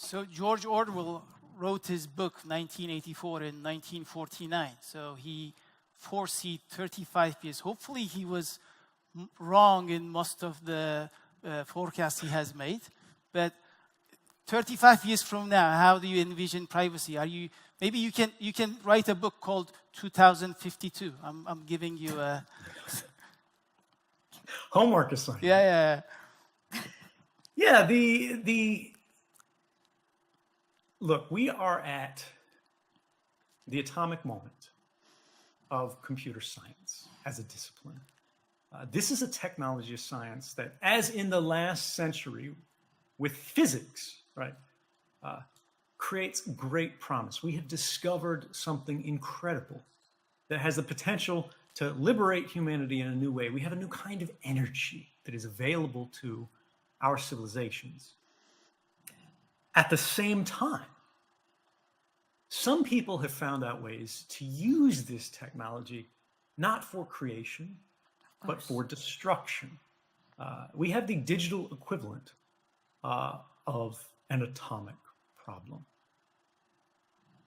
So George Orwell wrote his book 1984 in 1949. So he foresaw 35 years. Hopefully he was wrong in most of the forecasts he has made. But 35 years from now, how do you envision privacy? Maybe you can write a book called 2052. I'm giving you a homework assignment. Yeah. Look, we are at the atomic moment of computer science as a discipline. This is a technology of science that, as in the last century with physics, right, creates great promise. We have discovered something incredible that has the potential to liberate humanity in a new way. We have a new kind of energy that is available to our civilizations. At the same time, some people have found out ways to use this technology not for creation, but for destruction. We have the digital equivalent of an atomic problem.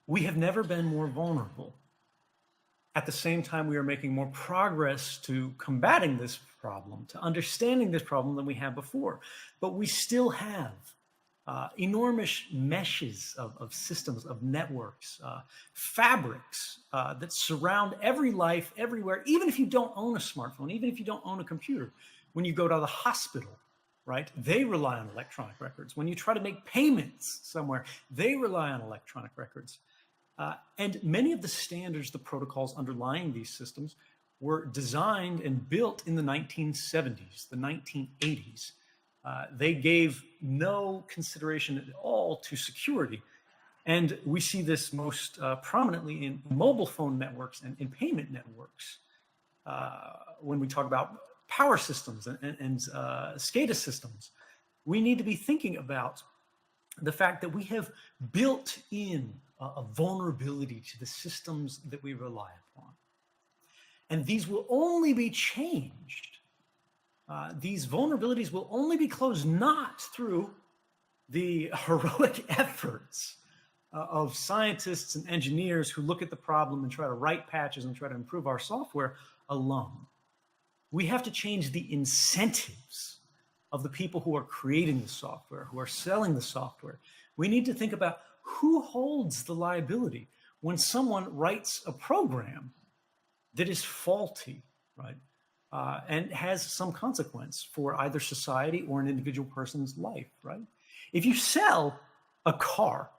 We have never been more vulnerable. At the same time, we are making more progress to combating this problem, to understanding this problem than we have before. But we still have enormous meshes of systems, of networks, fabrics that surround every life, everywhere, even if you don't own a smartphone, even if you don't own a computer. When you go to the hospital, right, they rely on electronic records. When you try to make payments somewhere, they rely on electronic records. And many of the standards, the protocols underlying these systems were designed and built in the 1970s, the 1980s. They gave no consideration at all to security. And we see this most prominently in mobile phone networks and in payment networks. When we talk about power systems and SCADA systems, we need to be thinking about the fact that we have built in a vulnerability to the systems that we rely upon. And these will only be changed. These vulnerabilities will only be closed not through the heroic efforts of scientists and engineers who look at the problem and try to write patches and try to improve our software alone. We have to change the incentives of the people who are creating the software, who are selling the software. We need to think about who holds the liability when someone writes a program that is faulty, right? And has some consequence for either society or an individual person's life, right? If you sell a car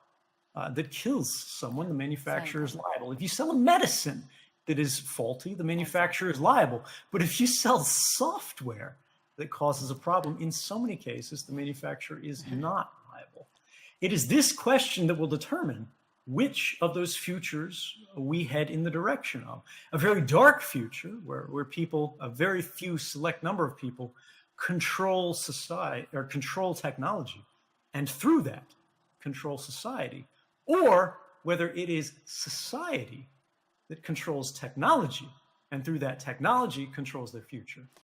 that kills someone, the manufacturer is liable. If you sell a medicine that is faulty, the manufacturer is liable. But if you sell software that causes a problem, in so many cases, the manufacturer is not liable. It is this question that will determine which of those futures we head in the direction of. A very dark future where people, a very few select number of people, control society or control technology, and through that control society, or whether it is society that controls technology and through that technology controls their future.